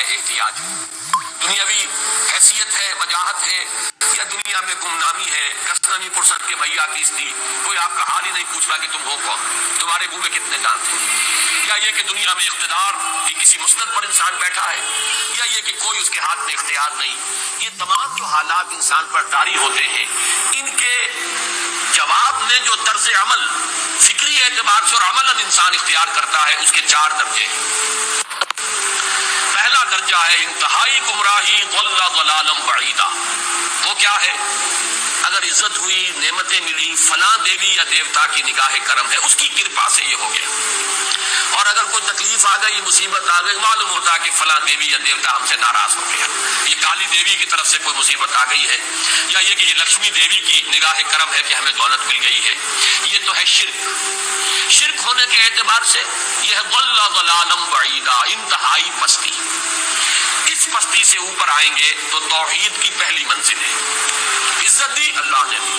احتیاج ہو، دنیاوی حیثیت ہے، وجاہت ہے، یا دنیا میں گمنامی ہے، کسنمی پرسد کے بھیا کیس تھی، کوئی آپ کا حال ہی نہیں پوچھ رہا کہ تم ہو کون، تمہارے منہ میں کتنے دانت ہیں، یا یہ کہ دنیا میں اقتدار کی کسی مستند پر انسان بیٹھا ہے، یا یہ کہ کوئی اس کے ہاتھ میں اختیار نہیں، یہ تمام جو حالات انسان پر طاری ہوتے ہیں، ان کے جواب میں جو طرز عمل فکری اعتبار سے اور عملاً انسان اختیار کرتا ہے، اس کے 4 درجے ہیں۔ پہلا درجہ ہے انتہائی گمراہی، ضل ضلالا بعیدا۔ وہ کیا ہے؟ اگر عزت ہوئی، نعمتیں ملی، فلاں دیوی یا دیوتا کی نگاہ کرم ہے، اس کی کرپا سے یہ ہو گیا، اور اگر کوئی تکلیف آ گئی، مصیبت آ گئی، معلوم ہوتا ہے کہ فلاں دیوی یا دیوتا ہم سے ناراض ہو گیا، یہ کالی دیوی کی طرف سے کوئی مصیبت آ گئی ہے، یا یہ کہ یہ لکشمی دیوی کی نگاہ کرم ہے کہ ہمیں دولت مل گئی ہے۔ یہ تو ہے شرک۔ شرک ہونے کے اعتبار سے یہ ہے ضل ضلالا بعیدا، انتہائی پستی۔ اس پستی سے اوپر آئیں گے تو توحید کی پہلی منزل ہے۔ عزت دی اللہ نے دی،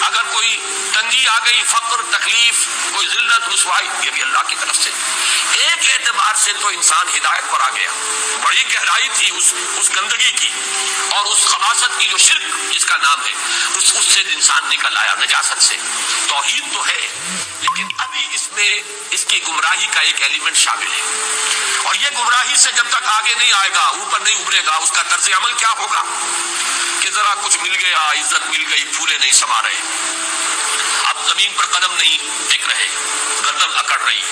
اگر کوئی تنگی آ گئی، فقر، تکلیف، کوئی ذلت، رسوائی، یہ بھی اللہ کی طرف سے۔ ایک اعتبار سے تو انسان ہدایت پر آ گیا، بڑی گہرائی تھی اس گندگی کی اور اس خباثت کی جو شرک جس کا نام ہے، اس سے انسان نکل آیا، نجاست سے۔ توحید تو ہے، لیکن ابھی اس میں اس کی گمراہی کا ایک ایلیمنٹ شامل ہے، اور یہ گمراہی سے جب تک آگے نہیں آئے گا، اوپر نہیں ابھرے گا، اس کا طرز عمل کیا ہوگا کہ ذرا کچھ مل گیا، عزت مل گئی، پھولے نہیں سما رہے، اب زمین پر قدم نہیں ٹک رہے، گردن اکڑ رہی،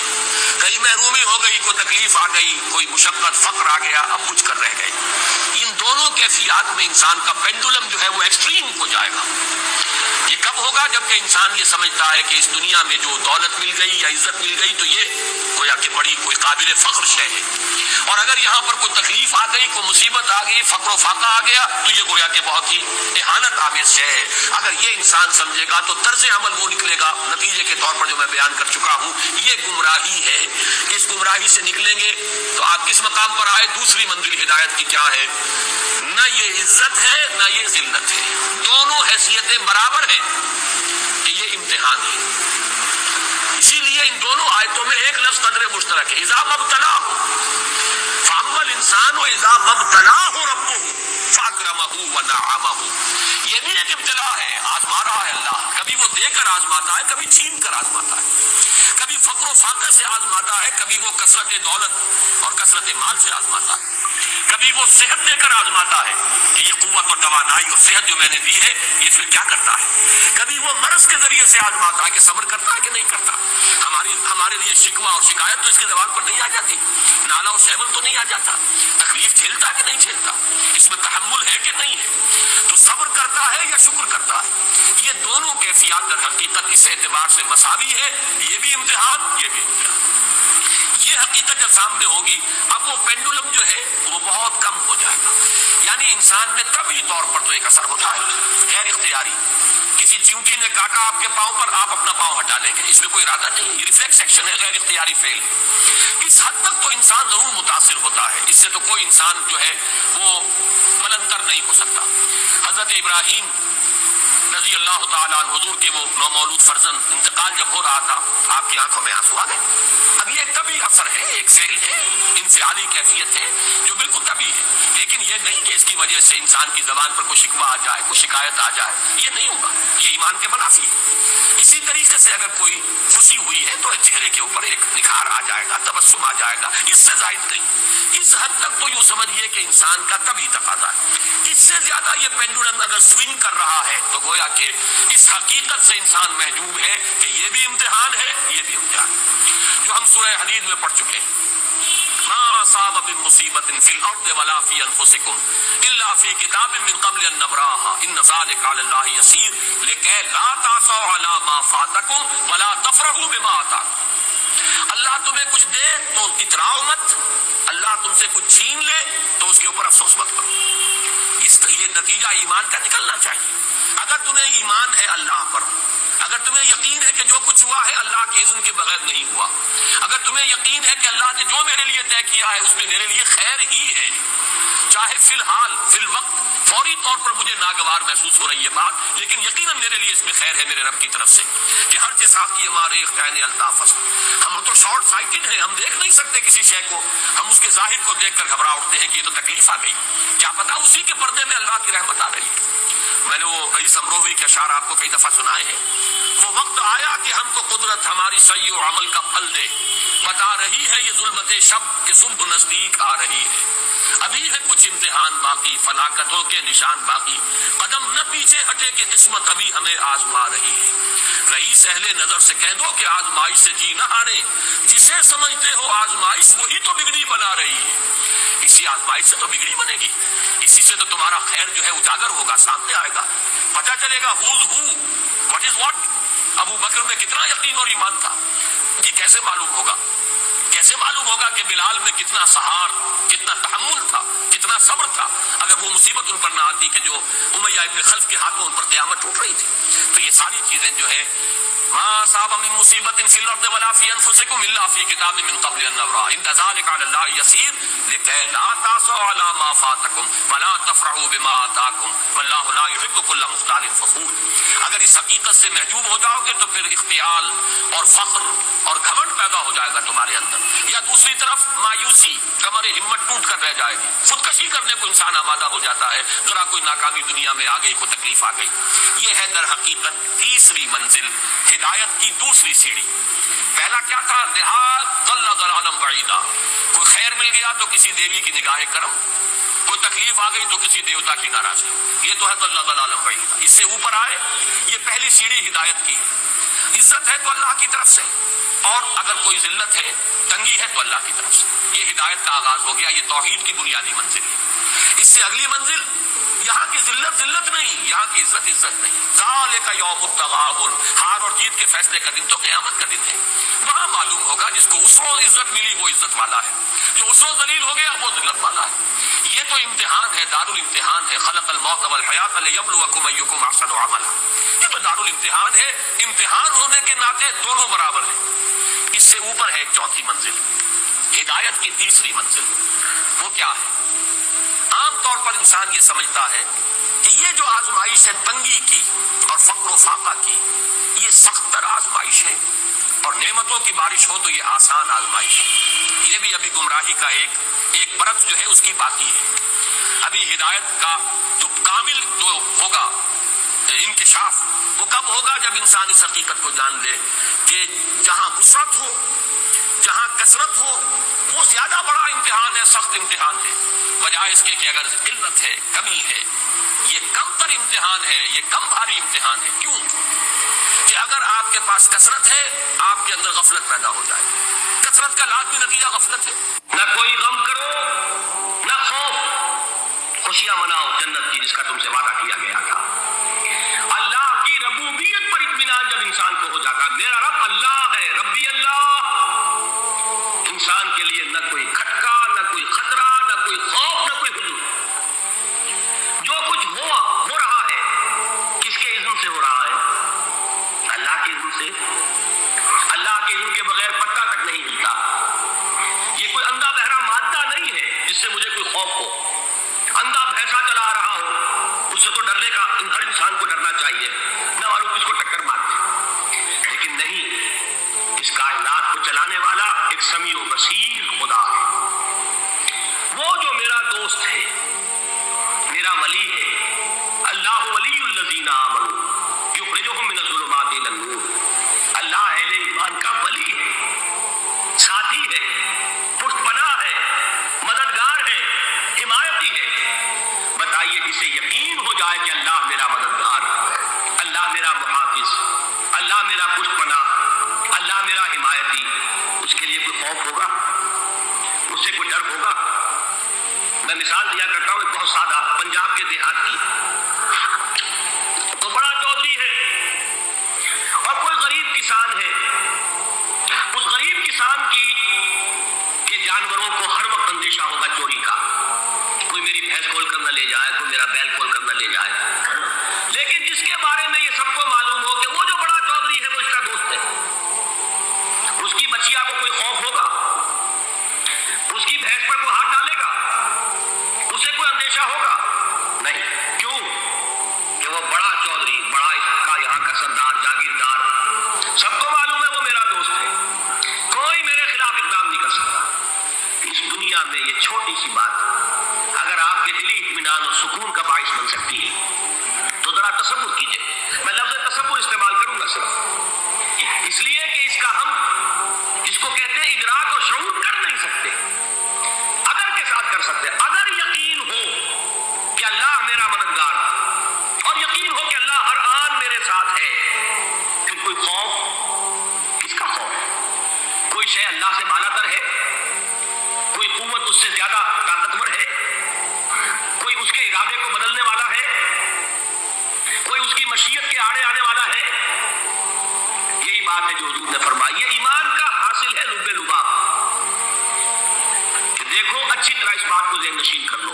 کہیں محرومی ہو گئی، کوئی تکلیف آ گئی، کوئی مشقت، فقر آ گیا، اب بجھ کر رہ گئے۔ ان دونوں کیفیات میں انسان کا پینڈولم جو ہے وہ ایکسٹریم ہو جائے گا۔ یہ کب ہوگا؟ جبکہ انسان یہ سمجھتا ہے کہ اس دنیا میں جو دولت مل گئی یا عزت مل گئی تو یہ گویا کہ بڑی کوئی قابل فخر شے ہے، اور اگر یہاں پر کوئی تکلیف آ گئی، کوئی مصیبت آ گئی، فقر و فاقہ آ گیا تو یہ گویا کہ بہت ہی اہانت آمیز شے ہے۔ اگر یہ انسان سمجھے گا تو طرز عمل وہ نکلے گا نتیجے کے طور پر جو میں بیان کر چکا ہوں، یہ گمراہی ہے۔ اس گمراہی سے نکلیں گے تو آپ کس مقام پر آئے؟ دوسری منزل ہدایت کی کیا ہے؟ نہ یہ عزت ہے نہ یہ ذلت ہے، دونوں حیثیتیں برابر ہیں کہ یہ امتحان ہے۔ اسی لیے ان دونوں آیتوں میں ایک لفظ قدر مشترک ہے، اذا مبتلاہ فاما الانسان اذا مبتلاہ ربہ فاکرمہ ونعمہ۔ یہ بھی ایک ابتلا ہے، آزما رہا ہے اللہ، کبھی وہ دے کر آزماتا ہے، کبھی چھین کر آزماتا ہے، کبھی فقر و فاقہ سے آزماتا ہے، کبھی وہ کثرت دولت اور کثرت مال سے آزماتا ہے، کبھی وہ صحت دے کر آزماتا ہے کہ یہ قوت اور توانائی اور صحت جو میں نے دی ہے یہ اس میں کیا کرتا ہے، کبھی وہ مرض کے ذریعے سے آزماتا ہے کہ صبر کرتا ہے کہ نہیں کرتا۔ ہمارے لیے شکوہ اور شکایت تو اس کی زبان پر نہیں آ جاتی، نالا اور شیول تو نہیں آ جاتا، تکلیف جھیلتا کہ نہیں جھیلتا، اس میں تحمل ہے کہ نہیں ہے، تو صبر کرتا ہے یا شکر کرتا ہے۔ یہ دونوں کیفیات در حقیقت اس اعتبار سے مساوی ہے، یہ بھی امتحان، یہ بھی امتحان۔ یہ حقیقت جب سامنے ہوگی اب وہ پینڈولم جو ہے وہ بہت کم ہو جائے گا، یعنی انسان میں طبعی طور پر تو ایک اثر ہوتا ہے غیر اختیاری، کسی چیونٹی نے کاٹا آپ کے پاؤں پر، آپ اپنا پاؤں ہٹا لیں گے، اس میں کوئی ارادہ نہیں، یہ ریفلیکس ایکشن ہے، غیر اختیاری فعل ہے۔ اس حد تک تو انسان ضرور متاثر ہوتا ہے، اس سے تو کوئی انسان جو ہے وہ ملنتر نہیں ہو سکتا۔ حضرت ابراہیم رضی اللہ تعالیٰ عنہ، حضور کے وہ نومولود فرزند، انتقال جب ہو رہا تھا آپ کی آنکھوں میں آنسو آ گئے۔ اب یہ طبعی اثر ہے، ایک فعل ہے، انفعالی کیفیت ہے جو بالکل طبعی ہے، لیکن یہ نہیں کہ اس کی وجہ سے انسان کی زبان پر کوئی شکوہ آ جائے، کوئی شکایت آ جائے، یہ نہیں ہوگا، یہ ایمان کے منافی ہے۔ اسی طریقے سے اگر کوئی خوشی ہوئی ہے تو چہرے کے اوپر ایک نکھار آ جائے گا، تبسم آ جائے گا، اس سے زائد نہیں۔ اس حد تک تو یوں سمجھیے کہ انسان کا طبعی تقاضا ہے، اس سے زیادہ یہ پینڈولم اگر سوئنگ کر رہا ہے تو گویا کہ اس حقیقت سے انسان محجوب ہے کہ یہ بھی امتحان ہے، یہ بھی امتحان ہے، جو ہم سورہ حدید میں پڑھ چکے ہیں۔ ما اصاب من مصیبت فی الارض ولا فی انفسکم الا فی کتاب من قبل ان نبراها ان ذلک علی اللہ یسیر لکی لا تعصوا علی ما فاتکم ولا تفرحوا بما آتاکم۔ اللہ تمہیں کچھ دے تو اتراؤ مت، اللہ تم سے کچھ چھین لے تو تو اس کے اوپر افسوس مت کرو. یہ نتیجہ ایمان کا نکلنا چاہیے. اگر تمہیں ایمان ہے اللہ پر، اگر تمہیں یقین ہے کہ جو کچھ ہوا ہے اللہ کے اذن کے بغیر نہیں ہوا، اگر تمہیں یقین ہے کہ اللہ نے جو میرے لیے طے کیا ہے اس میں میرے لیے خیر ہی ہے، چاہے فی الحال فی الوقت فوری طور پر مجھے ناگوار محسوس ہو رہی ہے بات، لیکن یقیناً میرے لیے اس میں خیر ہے میرے رب کی طرف سے کہ ہر ساتھ کی ہمارے اختیار الطافس. ہم تو شارٹ سائٹڈ ہیں، ہم دیکھ نہیں سکتے کسی شے کو، ہم اس کے ظاہر کو دیکھ کر گھبرا اٹھتے ہیں کہ یہ تو تکلیف آ گئی، کیا پتا اسی کے پردے میں اللہ کی رحمت آ رہی ہے. میں نے وہ رئیس امروہوی کے اشعار آپ کو کئی دفعہ سنائے ہیں. وہ وقت آیا کہ ہم کو قدرت ہماری سعی و عمل کا پھل دے، بتا رہی ہے یہ ظلمت شب کہ صبح نزدیک آ رہی ہے. ابھی ہے کچھ امتحان باقی، فلاکتوں کے نشان باقی، قدم نہ پیچھے ہٹے کہ قسمت ابھی ہمیں آزما رہی ہے. رئیس اہل نظر سے کہہ دو کہ آزمائش سے جی نہ ہارے، جسے سمجھتے ہو آزمائش وہی تو بگڑی بنا رہی ہے. اسی آزمائش سے تو بگڑی بنے گی، اسی سے تو تمہارا خیر جو ہے اجاگر ہوگا، سامنے آئے گا، پتہ چلے گا who's who, what is what. ابو بکر میں کتنا یقین اور ایمان تھا، یہ کیسے معلوم ہوگا؟ کیسے معلوم ہوگا کہ بلال میں کتنا سہار، کتنا تحمل تھا، کتنا صبر تھا، اگر وہ مصیبت ان پر نہ آتی کہ جو امیہ ابن خلف کے ہاتھوں ان پر قیامت ٹوٹ رہی تھی. تو یہ ساری چیزیں جو ہے ما اصاب من مصیبت فی الارض ولا فی انفسکم الا فی کتاب من قبل ان نبرأ ان ذلک علی اللہ یسیر لکی لا تأسوا علی ما فاتکم ولا تفرحوا بما آتاکم واللہ لا یحب کل مختال فخور. اگر اس حقیقت سے محجوب ہو جاؤ گے تو پھر اختیال اور فخر اور گھمنڈ پیدا ہو جائے گا تمہارے اندر، یا دوسری طرف مایوسی، کمر ہمت ٹوٹ کر رہ جائے گی، خودکشی کرنے کو انسان آمادہ ہو جاتا ہے ذرا کوئی ناکامی دنیا میں آ گئی، کوئی تکلیف آ گئی. یہ ہے در حقیقت تیسری منزل، ہدایت کی دوسری سیڑھی. پہلا کیا تھا؟ نہاد ضل ضلالا بعیدا، کوئی خیر مل گیا تو کسی دیوی کی نگاہ کرم، کوئی تکلیف آ گئی تو کسی دیوتا کی ناراضگی، یہ تو ہے ضل ضلالا بعیدا. اس سے اوپر آئے، یہ پہلی سیڑھی ہدایت کی. عزت ہے تو اللہ کی طرف سے، اور اگر کوئی ذلت ہے، تنگی ہے تو اللہ کی طرف سے. یہ ہدایت کا آغاز ہو گیا، یہ توحید کی بنیادی منزل ہے. اس سے اگلی منزل، یہاں کی ذلت ذلت نہیں، یہاں کی عزت عزت نہیں. ذالک یوم التغابن، ہار اور جیت کے فیصلے کا دن تو قیامت کا دن ہے. وہاں معلوم ہوگا جس کو اس روز عزت ملی وہ عزت والا ہے، جو اس روز ذلیل ہو گیا وہ ذلت والا ہے. یہ تو امتحان ہے، دارالامتحان ہے. خلق الموت والحیات لیبلوکم ایکم احسن عملا، یہ تو دارالامتحان ہے. امتحان ہونے کے ناطے دونوں برابر ہیں. اس سے اوپر ہے ایک چوتھی منزل، ہدایت کی تیسری منزل. وہ کیا ہے؟ عام طور پر انسان یہ سمجھتا ہے کہ یہ جو آزمائش ہے تنگی کی اور فقر و فاقہ کی، یہ سخت تر آزمائش ہے، اور نعمتوں کی بارش ہو تو یہ آسان آزمائش ہے. یہ بھی ابھی گمراہی کا ایک پرت جو ہے اس کی باقی ہے. ابھی ہدایت کا جو کامل جو ہوگا انکشاف وہ کب ہوگا؟ جب انسان اس حقیقت کو جان لے کہ جہاں وسعت ہو، جہاں کثرت ہو، وہ زیادہ بڑا امتحان ہے، سخت امتحان ہے، بجائے اس کے کہ اگر قلت ہے، کمی ہے، یہ کم تر امتحان ہے، یہ کم بھاری امتحان ہے. کیوں کہ اگر آپ کے پاس کثرت ہے، آپ کے اندر غفلت پیدا ہو جائے. کثرت کا لازمی نتیجہ غفلت ہے. نہ کوئی غم کرو، نہ خوف، خوشیاں مناؤ جنت کی جس کا تم سے وعدہ کیا گیا تھا. اللہ کی ربوبیت پر اطمینان جب انسان کو ہو جاتا، میرا رب اللہ ہے، ربی اللہ، انسان کے لیے نہ کوئی کھٹکا، نہ کوئی خطرہ، نہ کوئی خوف، نہ کوئی حضور. جو کچھ ہو رہا ہے کس کے اذن سے ہو رہا ہے؟ اللہ کے اذن سے. اللہ کے اذن کے بغیر پتا تک نہیں ہلتا. یہ کوئی اندھا بہرا مادہ نہیں ہے جس سے مجھے کوئی خوف ہو. اندھا بھینسا چلا رہا ہو اس سے تو ڈرنے کا ہر انسان کو ڈرنا چاہیے، نہ معلوم کس کو ٹکر مارتے. لیکن نہیں، اس کائنات کو چلانے والا ایک سمیع و بصیر خدا ہے. وہ جو میرا دوست ہے، میرا ولی ہے. اللہ ولی الذین آمنوا یخرجہم من الظلمات الی النور. اللہ اہل ایمان کا ولی ہے، ساتھی ہے، پشت پناہ ہے، مددگار ہے، حمایتی ہے. بتائیے جسے یقین ہو جائے کہ اللہ میرا مددگار، اللہ میرا محافظ، اللہ میرا پشت پناہ، اللہ میرا حمایتی، اس کے لیے کوئی خوف ہوگا؟ اس سے کوئی ڈر ہوگا؟ میں مثال دیا کرتا ہوں ایک بہت سادہ، پنجاب کے دیہات کی. وہ بڑا چودھری ہے اور کوئی غریب کسان ہے. اس غریب کسان کے جانوروں کو ہر وقت اندیشہ ہوگا چوری کا. چھوٹی سی بات اگر آپ کے دلی اطمینان اور سکون کا باعث بن سکتی ہے تو ذرا تصور کیجئے. میں لفظ تصور استعمال کروں گا صرف اس لیے کہ اس کا ہم جس کو کہتے ہیں ادراک اور شعور کر نہیں سکتے، اگر کے ساتھ کر سکتے. اگر یقین ہو کہ اللہ میرا مددگار اور یقین ہو کہ اللہ ہر آن میرے ساتھ ہے، پھر کوئی خوف کس کا خوف؟ کوئی شے اللہ سے بالا تر ہے؟ کوئی قوت اس سے زیادہ طاقتور ہے؟ کوئی اس کے ارادے کو بدلنے والا ہے؟ کوئی اس کی مشیت کے آڑے آنے والا ہے؟ یہی بات ہے جو حضور نے فرمائی ہے. ایمان کا حاصل ہے لب لباب. کہ دیکھو اچھی طرح اس بات کو ذہن نشین کر لو،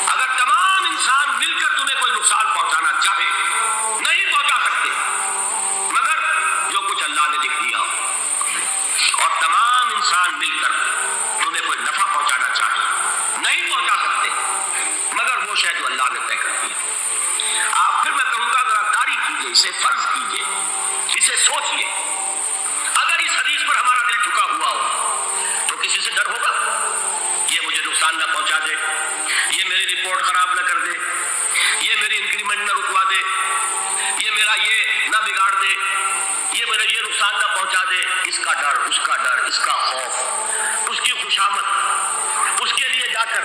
اگر تمام انسان مل کر تمہیں کوئی نقصان پہنچانا چاہے نہیں پہنچا سکتے، مگر جو کچھ اللہ نے لکھ دیا ہو، اور تمام انسان مل کر تمہیں کوئی نفع پہنچانا چاہے نہیں پہنچا سکتے، مگر وہ شے جو اللہ نے طے کر دی. آپ پھر میں کہوں گا ذرا داری کیجئے، اسے فرض کیجئے، اسے سوچئے. اگر اس حدیث پر ہمارا دل جھکا ہوا ہو تو کسی سے ڈر ہوگا؟ یہ مجھے نقصان نہ پہنچا دے، یہ میری رپورٹ خراب نہ کر دے، یہ میری انکریمنٹ نہ رکوا دے، یہ میرا یہ نہ بگاڑ دے، یہ میرا یہ نقصان نہ پہنچا دے. اس کا ڈر، اس کا ڈر، اس کا خوف، اس کی خوشامد، اس کے لیے جا کر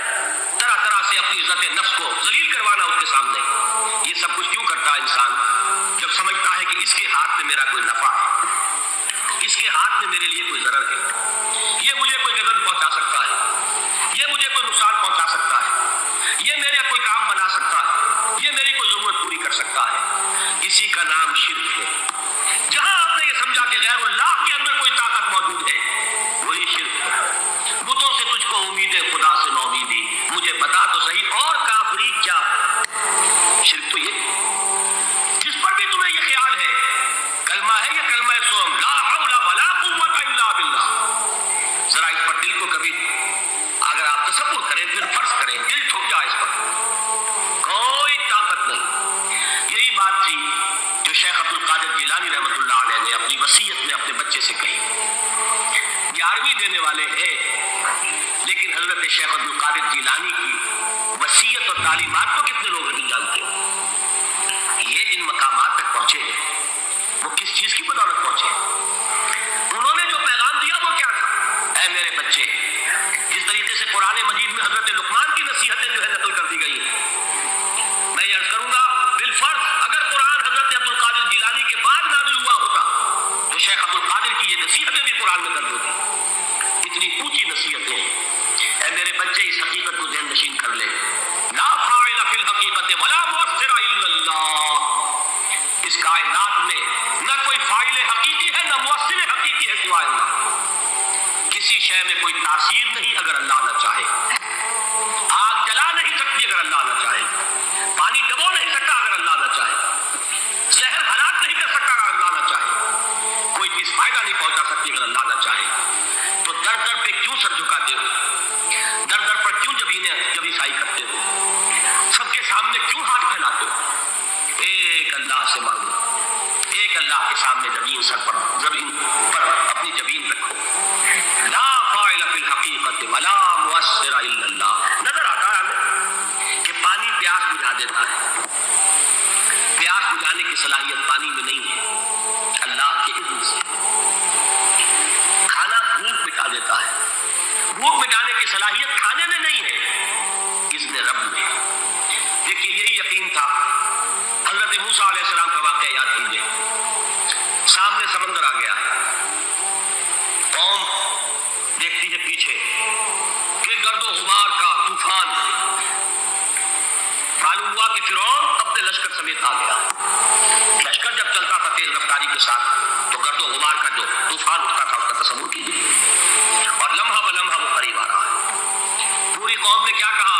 طرح طرح سے اپنی عزت نفس کو ذلیل کروانا اس کے سامنے. یہ سب کچھ کیوں کرتا ہے انسان؟ جب سمجھتا ہے کہ اس کے ہاتھ میں میرا کوئی نفع ہے، اس کے ہاتھ میں میرے لیے کوئی ضرر ہے، یہ مجھے کوئی غضب پہنچا سکتا ہے، یہ مجھے کوئی نقصان پہنچا سکتا ہے، یہ میرے کوئی کام بنا سکتا ہے، یہ میری کوئی ضرورت پوری کر سکتا ہے. اسی کا نام شرک ہے. جہاں آپ نے یہ سمجھا کہ غیر اللہ کے اندر کوئی طاقت موجود ہے، وہی شرک ہے. بتوں سے تجھ کو امید ہے، خدا سے نومیدی، مجھے بتا تو صحیح اور کافری کیا. شرک تو یہ جس پر بھی تمہیں یہ خیال ہے کلمہ ہے، یہ کلمہ سوم لا حول ولا قوت الا باللہ. ذرا اس پر دل کو کبھی اگر آپ تصور کریں، پھر فرض کریں، دل ٹھک جائے اس پر، کوئی طاقت نہیں. یہی بات تھی جو شیخ عبد القادر جیلانی رحمۃ اللہ علیہ نے اپنی وصیت میں اپنے بچے سے کہی. 11ویں دینے والے ہیں، لیکن حضرت شیخ عبد القادر جیلانی کی وصیت اور تعلیمات کو کتنے لوگ نہیں جانتے؟ یہ جن مقامات تک پہنچے وہ کس چیز کی بدولت پہنچے؟ انہوں نے جو پیغام دیا وہ کیا تھا؟ اے میرے بچے، جس طریقے سے قرآن مجید میں حضرت لقمان کی نصیحتیں جو ہے نقل کر دی گئی ہیں، میں یہ عرض کروں گا بالفرض اگر قرآن حضرت عبد القادر جیلانی کے بعد نازل ہوا ہوتا تو شیخ عبد القادر کی یہ نصیحتیں بھی قرآن میں درج ہوتی. اتنی اونچی نصیحتیں. اے میرے بچے اس حقیقت کو ذہن نشین کر لے، لا فاعل فی الحقیقت ولا مؤثر الا اللہ. اس کائنات میں نہ کوئی فاعل حقیقی ہے نہ مؤثر حقیقی ہے سوائے اللہ. کسی شے میں کوئی تاثیر نہیں اگر اللہ نہ چاہے. آگ جلا نہیں سکتی اگر اللہ نہ چاہے، پانی ڈبو نہیں سکتا اگر اللہ نہ چاہے، زہر ہلاک نہیں کر سکتا اگر اللہ نہ چاہے، کوئی چیز فائدہ نہیں پہنچا سکتی اگر اللہ نہ چاہے. تو در در پہ کیوں سر جھکاتے ہو؟ در در پر کیوں جب عیسائی کرتے ہو؟ سب کے سامنے کیوں ہاتھ پھیلاتے ہو؟ ایک اللہ سے مانگو، ایک اللہ کے سامنے زمین پر اپنی زمین رکھو. لا فاعل فی الحقیقت ولا مؤثر الا اللہ. نظر آتا ہے ہمیں کہ پانی پیاس بجھا دیتا ہے، پیاس بجھانے کی صلاحیت پانی میں نہیں ہے اللہ کے اذن سے. کھانا بھوک مٹا دیتا ہے، بھوک مٹانے کی صلاحیت کھانے میں نہیں ہے، اذن رب میں. دیکھیے یہی یقین تھا. حضرت موسیٰ علیہ السلام کا واقعہ یاد کیجئے. سامنے سمندر آ گیا، قوم دیکھتی ہے پیچھے کہ گرد و غبار کا طوفان. معلوم ہوا کہ فرعون اپنے لشکر سمیت آ گیا. لشکر جب چلتا تھا تیز رفتاری کے ساتھ تو گرد و غبار کا جو طوفان اٹھتا تھا اس کا تصور کیجیے، اور لمحہ بلمحہ وہ قریب آ رہا ہے. پوری قوم نے کیا کہا؟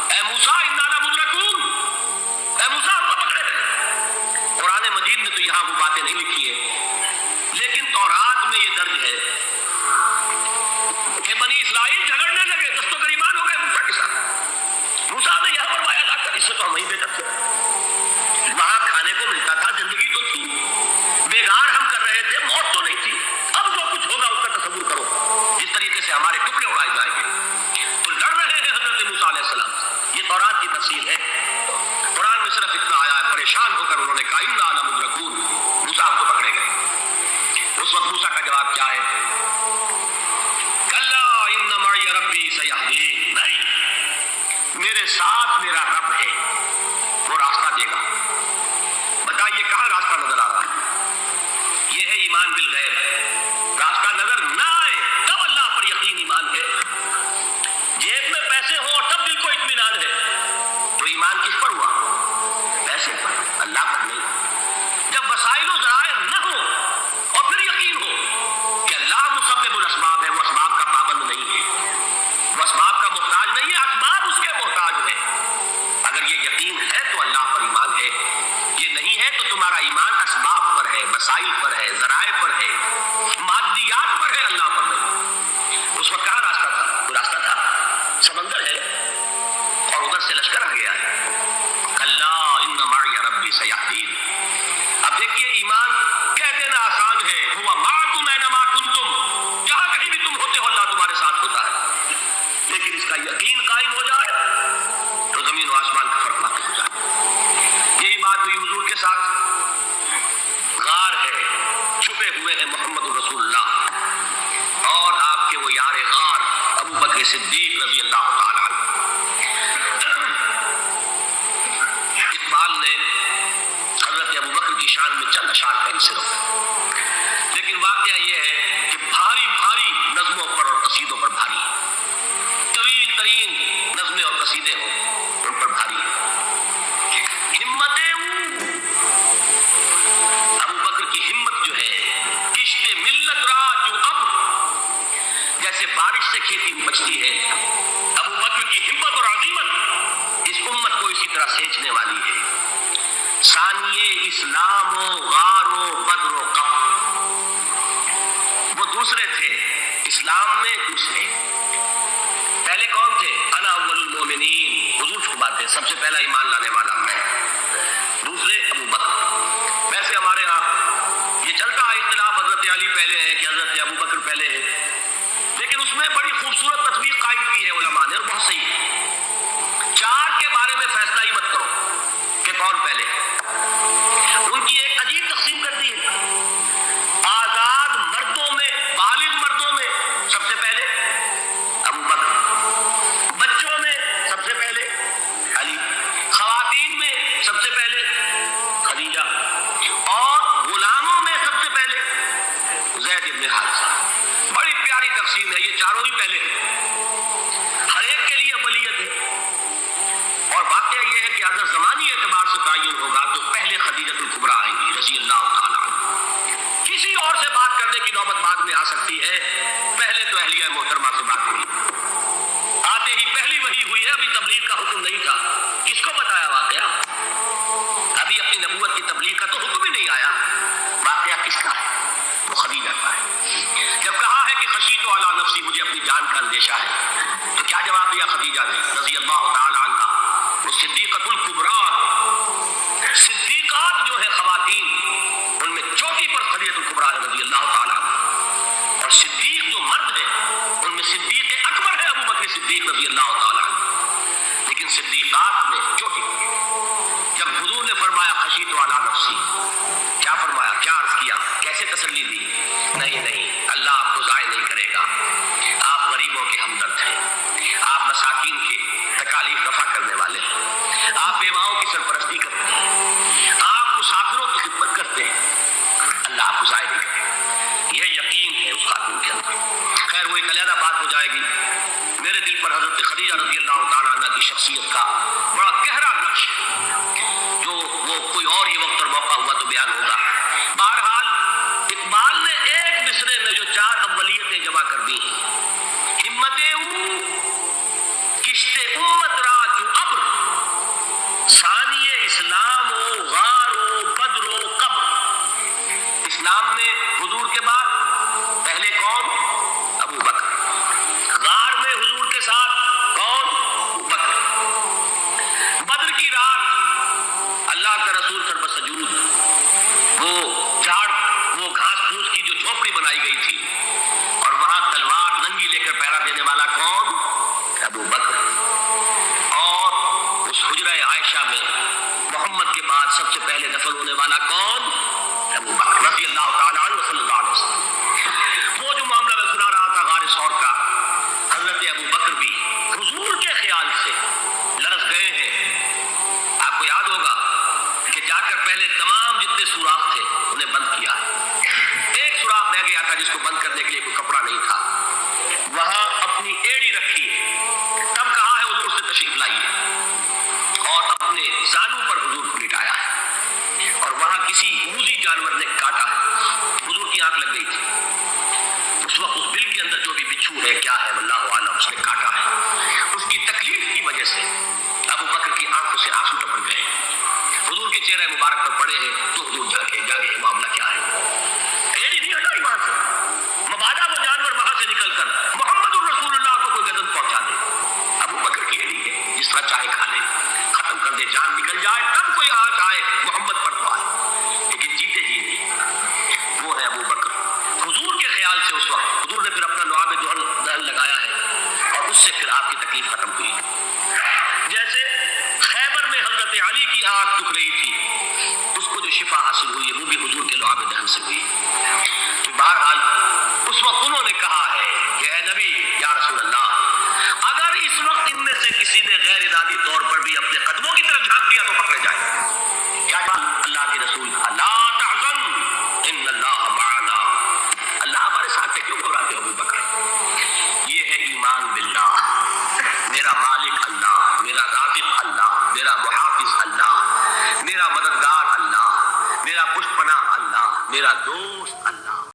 اے موسیٰ انا لمدرکون، اے موسیٰ ہم کو پکڑے گئے. قرآن مجید میں تو یہاں وہ باتیں نہیں لکھی ہے، لیکن تورات میں یہ درج ہے کہ بنی اسرائیل جھگڑنے لگے، دست و گریبان ہو گئے موسیٰ کے ساتھ. موسیٰ نے یہ فرمایا لا کر، اس سے تو ہم وہیں بے دخل تھے، وہاں کھانے کو ملتا تھا، زندگی تو تھی، بیگار ہم کر رہے تھے، موت تو نہیں تھی. اب جو کچھ ہوگا اس کا تصور کرو، جس طریقے سے ہمارے ٹکڑے اڑائے جائیں گے. تو پریشان ہو کر انہوں نے کہا انا لمدرکون، موسیٰ ہم تو پکڑے گئے۔ اس وقت موسیٰ کا جواب کیا ہے؟ کلا ان معی ربی سیہدین، نہیں، میرے ساتھ میرا رب ہے، وہ راستہ دے گا۔ بتائیے کہاں راستہ نظر آ رہا ہے؟ یہ ہے ایمان بالغیب۔ راستہ نظر نہ آئے تب اللہ پر یقین ایمان ہے۔ جیب میں پیسے ہو اور تب دل کو اطمینان ہے تو ایمان کس پر ہوا؟ پیسے پر، اللہ پر نہیں۔ جب وسائل و ذرائع نہ ہو اور پھر یقین ہو کہ اللہ مسبب الاسباب ہے، وہ اسباب کا پابند نہیں ہے، وہ اسباب کا محتاج نہیں ہے، اسباب اس کے محتاج ہے۔ اگر یہ یقین ہے تو اللہ پر ایمان ہے، یہ نہیں ہے تو تمہارا ایمان اسباب پر ہے، وسائل پر ہے، ذرائع پر ہے، مادیات پر ہے، اللہ پر نہیں۔ اس وقت کہاں راستہ تھا؟ کوئی راستہ تھا؟ سمندر ہے اور ادھر سے لشکر آ گیا ہے۔ کلا ان معی ربی سیہدین۔ اب دیکھیے ایمان کہہ دینا آسان ہے، ہوا معکم اینما کنتم، جہاں کہیں بھی تم ہوتے ہو اللہ تمہارے ساتھ ہوتا ہے، لیکن اس کا یقین قائم ہو جائے تو زمین و آسمان کا فرق واقع ہو جائے۔ یہی بات ہوئی حضور کے ساتھ۔ غار ہے، چھپے ہوئے ہیں محمد رسول اللہ اور آپ کے وہ یار غار ابو بکر صدیق رضی اللہ تعالی عنہ۔ اقبال نے حضرت ابو بکر کی شان میں چند اشعار کہیں صرف، لیکن واقعہ یہ ہے کہ بھاری بھاری نظموں پر اور قصیدوں پر بھاری، طویل ترین نظمیں اور قصیدے ہوں ان پر بھاری ہمتیں۔ ابو بکر کی ہمت جو ہے، کشت ملت را جو اب جیسے بارش سے کھیتی بچتی ہے، ابو بکر کی ہمت اور عظیمت اس امت کو اسی طرح سینچنے والی ہے۔ ثانیے اسلام و غار و بدر و قب، وہ دوسرے تھے اسلام میں، دوسرے پہلے کون تھے؟ انا اول المومنین، حضور فرماتے ہیں سب سے پہلا ایمان لانے والا میں، دوسرے ابو بکر۔ ویسے ہمارے ہاں یہ چلتا ہے اختلاف، حضرت علی پہلے ہے کہ حضرت ابو بکر پہلے ہے، لیکن اس میں بڑی خوبصورت تطبیق قائم کی ہے علماء نے اور بہت صحیح ہے۔ چار کے بارے میں فیصلہ ہی مت کرو کہ کون پہلے، ان کی ایک عجیب تقسیم کر دی ہے۔ آزاد مردوں میں، بالغ مردوں میں سب سے پہلے ابو بکر، بچوں میں سب سے پہلے علی، خواتین میں سب سے پہلے خدیجہ، اور غلاموں میں سب سے پہلے زید بن حارثہ۔ بڑی پیاری تقسیم ہے، یہ چاروں ہی پہلے ہیں، ہر ایک کے لیے ولیت ہے۔ اور واقعہ یہ ہے کہ اگر زمانی اعتبار سے تعین ہوگا تو پہلے خدیجہ الکبریٰ آئیں گی رضی اللہ تعالیٰ عنہ۔ کسی اور سے بات کرنے کی نوبت بعد میں آ سکتی ہے، پہلے تو اہلیہ محترمہ سے بات ہوئی، آتے ہی پہلی وحی ہوئی ہے، ابھی تبلیغ کا حکم نہیں تھا۔ کس کو بتایا واقعہ؟ ابھی اپنی نبوت کی تبلیغ کا تو حکم ہی نہیں آیا۔ واقعہ کس کا ہے؟ وہ خدیجہ کا ہے۔ جب کہا ہے کہ خشیت علی نفسی، مجھے اپنی جان کا اندیشہ ہے، تو کیا جواب دیا خدیجہ نے رضی اللہ تعالی عنہا؟ وہ صدیقۃ الکبریٰ، صدیقات جو ہے خواتین ان میں چوٹی پر خدیجہ الکبریٰ رضی اللہ تعالی عنہ، اور صدیق جو مرد ہے ان میں صدیق اکبر ہے ابو بکر صدیق رضی اللہ تعالی عنہ، لیکن صدیقات میں چوٹی پر۔ جب حضور نے فرمایا خشیت علی نفسی، کیا فرمایا، کیا عرض کیا، کیسے تسلی دی؟ نہیں، اللہ آپ کو ضائع نہیں کرے گا، آپ غریبوں کے ہمدرد ہیں، آپ مساکین کے تکالیف رفع کرنے والے ہیں، آپ بیواؤں کی سرپرستی کرتے ہیں، آپ مسافروں کی خدمت کرتے ہیں، اللہ آپ کو ضائع نہیں کرے گا۔ یہ یقین ہے اس خاتون کے اندر۔ خیر وہ ایک علیحدہ بات ہو جائے گی۔ میرے دل پر حضرت خدیجہ رضی اللہ تعالیٰ عنہ کی شخصیت کا بڑا گہرا نقش، جو وہ کوئی اور ہی وقت اور موقع ہوا تو بیان ہوگا۔ بہرحال اقبال نے ایک مصرے میں جو چار اولیتیں جمع کر دی، ہمتیں کشت امت را جو ابر، ثانی اسلام و غار و بدر و قبر۔ اسلام میں حضور کے بعد پہلے کون؟ ابو بکر۔ غار میں حضور کے ساتھ کون؟ ابو بکر۔ بدر کی رات اللہ کا رسول سر بسجود، وہ جھاڑ، وہ گھاس پھوس کی جو جھوپڑی بنائی گئی تھی، اور وہاں تلوار ننگی لے کر پہرا دینے والا کون؟ ابو بکر۔ والا کون؟ ابو بکر رضی اللہ تعالیٰ عنہ صلی اللہ علیہ وسلم. وہ جو معاملہ میں سنا رہا تھا غار ثور کا، حضرت ابو بکر بھی حضور کے خیال سے لرز گئے ہیں. آپ کو یاد ہوگا کہ جا کر پہلے تمام جتنے سوراخ تھے انہیں بند کیا. ایک سوراخ رہ گیا تھا جس کو بند کرنے کے لیے کوئی کپڑا نہیں تھا. وہاں اپنی ایڑی رکھی، تب کہا ہے حضور سے تشریف لائیے، اور اپنے زانو پر حضور کو لٹایا ہے. اور وہاں کسی موذی جانور نے کاٹا ہے، حضور کی آنکھ لگ گئی تھی. اس وقت اس دل کے اندر جو بھی بچھو ہے کیا ہے واللہ عالم، اس نے کاٹا ہے. اس کی تکلیف کی وجہ سے ابو بکر کی آنکھوں سے آنسو ٹپک گئے. حضور کے چہرے مبارک پر پڑے ہیں تو حضور جاگے معاملہ کیا ہے. ایڑی نہیں ہٹائی وہاں سے، مبادا وہ جانور وہاں سے نکل کر محمد الرسول اللہ کو کوئی گزن پہنچا دے. ابو بکر کی ایڑی ہے، جس طرح چاہے کھا لے، ختم کر دے، جان نکل جائے تب کوئی آج آئے محمد پر تو آئے، لیکن جیتے جی نہیں. وہ ہے ابو بکر. حضور کے خیال سے اس وقت حضور نے پھر اپنا لعاب دہن لگایا ہے اور اس سے پھر آپ کی تکلیف ختم ہوئی. جیسے خیبر میں حضرت علی کی آنکھ دکھ رہی تھی، اس کو جو شفا حاصل ہوئی ہے وہ بھی حضور کے لعاب دہن سے ہوئی. بہرحال اس وقت انہوں نے کہا